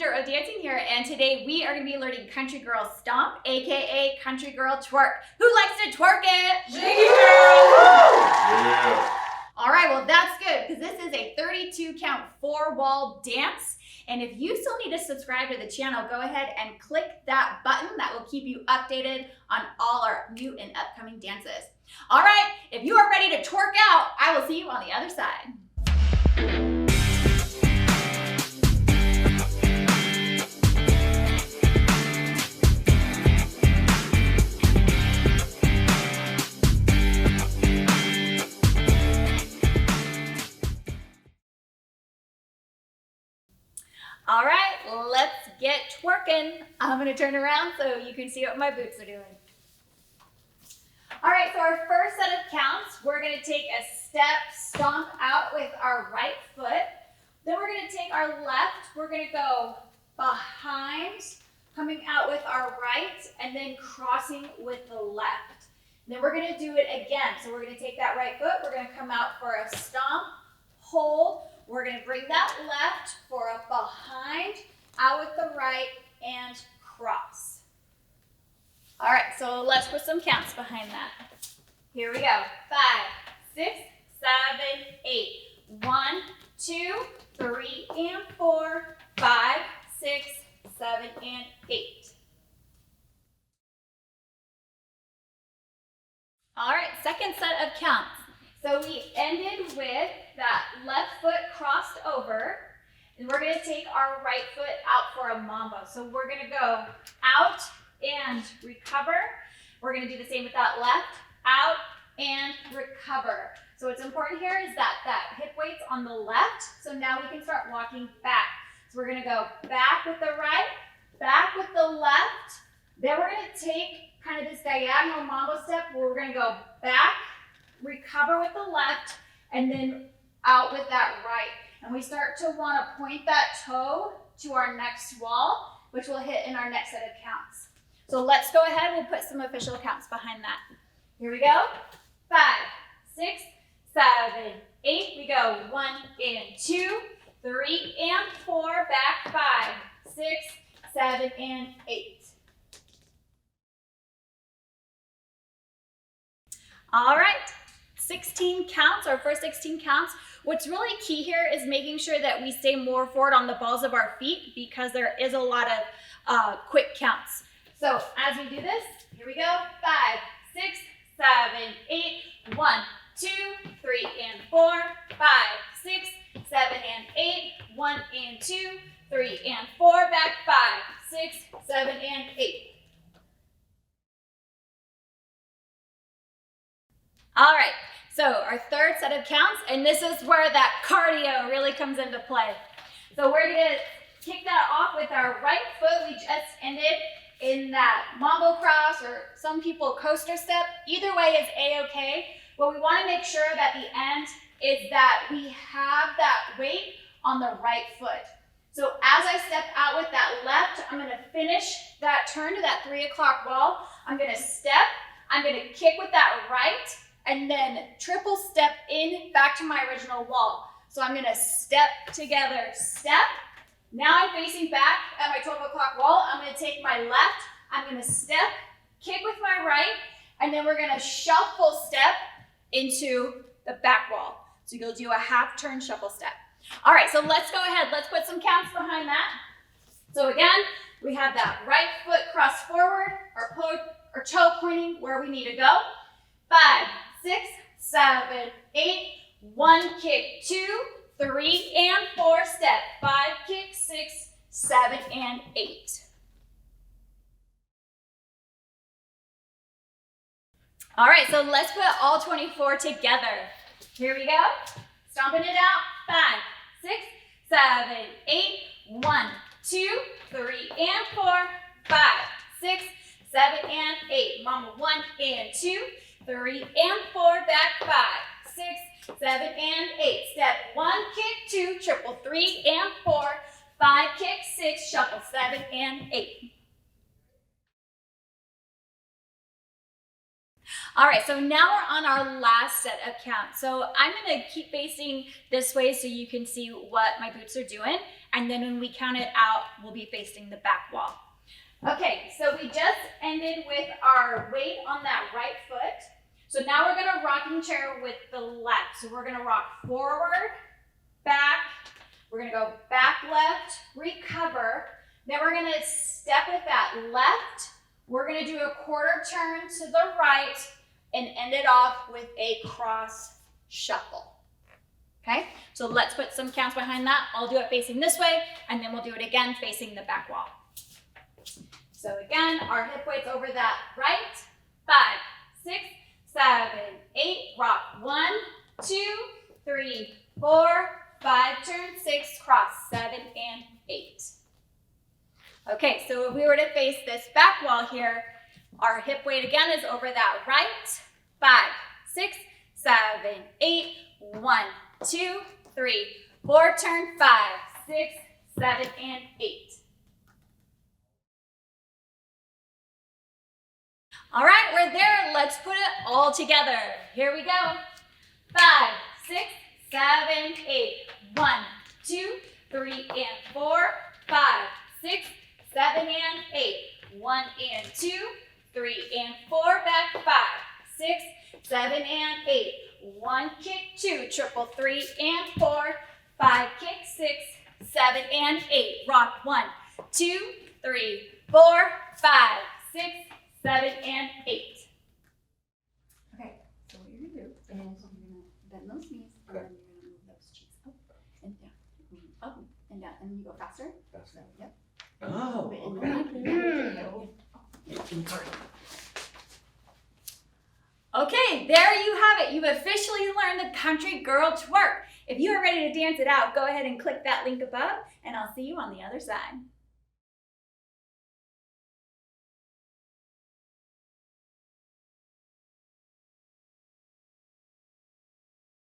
teacher of dancing here, and today we are going to be learning Country Girl Stomp, aka Country Girl Twerk. Who likes to twerk it? Me, girl! Yeah. All right, well that's good because this is a 32 count 4-wall dance. And if you still need to subscribe to the channel, go ahead and click that button. That will keep you updated on all our new and upcoming dances. All right, if you are ready to twerk out, I will see you on the other side. All right, let's get twerking. I'm gonna turn around so you can see what my boots are doing. All right, so our first set of counts, we're gonna take a step stomp out with our right foot. Then we're gonna take our left, we're gonna go behind, coming out with our right, and then crossing with the left. Then we're gonna do it again. So we're gonna take that right foot, we're gonna come out for a stomp, hold, we're gonna bring that left for a behind, out with the right, and cross. All right, so let's put some counts behind that. Here we go. 5, 6, 7, 8. 1, 2, 3, and 4, 5, 6, 7, and 8. All right, second set of counts. So we ended with that left foot crossed over, and we're gonna take our right foot out for a mambo. So we're gonna go out and recover. We're gonna do the same with that left, out and recover. So what's important here is that hip weight's on the left, so now we can start walking back. So we're gonna go back with the right, back with the left, then we're gonna take kind of this diagonal mambo step where we're gonna go back, recover with the left, and then out with that right. And we start to want to point that toe to our next wall, which will hit in our next set of counts. So let's go ahead, we'll put some official counts behind that. Here we go. 5, 6, 7, 8. We go 1 and 2, 3 and 4, back 5, 6, 7, and 8. All right. 16 counts, our first 16 counts. What's really key here is making sure that we stay more forward on the balls of our feet because there is a lot of quick counts. So as we do this, here we go. 5, 6, 7, 8. 1, 2, 3 and 4, 5, 6, 7 and 8. 1 and 2, 3 and 4, back 5, 6, 7 and 8. All right. So our third set of counts, and this is where that cardio really comes into play. So we're gonna kick that off with our right foot. We just ended in that mambo cross, or some people coaster step. Either way is a-okay. What we wanna make sure that the end is that we have that weight on the right foot. So as I step out with that left, I'm gonna finish that turn to that 3 o'clock wall. I'm gonna step, I'm gonna kick with that right, and then triple step in back to my original wall. So I'm gonna step together, step. Now I'm facing back at my 12 o'clock wall. I'm gonna take my left, I'm gonna step, kick with my right, and then we're gonna shuffle step into the back wall. So you'll do a half turn shuffle step. All right, so let's go ahead. Let's put some counts behind that. So again, we have that right foot crossed forward, our toe pointing where we need to go. 5, 6, 7, 8. 1, kick, 2, 3, and 4, step. 5, kick, 6, 7, and 8. All right, so let's put all 24 together. Here we go. Stomping it out. 5, 6, 7, 8. 1, 2, 3, and 4. 5, 6, 7, and 8. Mama, 1 and 2. 3 and 4, back 5, 6, 7, and 8. Step 1, kick 2, triple 3 and 4, 5, kick 6, shuffle 7 and 8. All right, so now we're on our last set of counts. So I'm gonna keep facing this way so you can see what my boots are doing. And then when we count it out, we'll be facing the back wall. Okay, so we just ended with our weight on that right foot. So now we're gonna rocking chair with the left. So we're gonna rock forward, back, we're gonna go back left, recover. Then we're gonna step with that left. We're gonna do a quarter turn to the right and end it off with a cross shuffle. Okay, so let's put some counts behind that. I'll do it facing this way, and then we'll do it again facing the back wall. So again, our hip weight's over that right. 5, 6, 7, 8, rock. 1, 2, 3, 4, 5, turn, 6, cross, 7, and 8. Okay, so if we were to face this back wall here, our hip weight again is over that right. 5, 6, 7, 8, 1, 2, 3, 4, turn, 5, 6, 7, and 8. All right, we're there. Let's put it all together. Here we go. 5, 6, 7, 8. 1, 2, 3, and 4, 5, 6, 7, and 8. 1 and 2, 3 and 4, back 5, 6, 7, and 8. 1 kick, 2, triple 3 and 4, 5 kick, 6, 7, and 8. Rock 1, 2, 3, 4, 5, 6, 7, and 8. Okay, so what you're gonna do is you're gonna bend those knees and then you're gonna move those cheeks up and down, up and down, and you go faster. Faster. Yep. Oh, Okay, there you have it. You've officially learned the country girl twerk. If you are ready to dance it out, go ahead and click that link above, and I'll see you on the other side.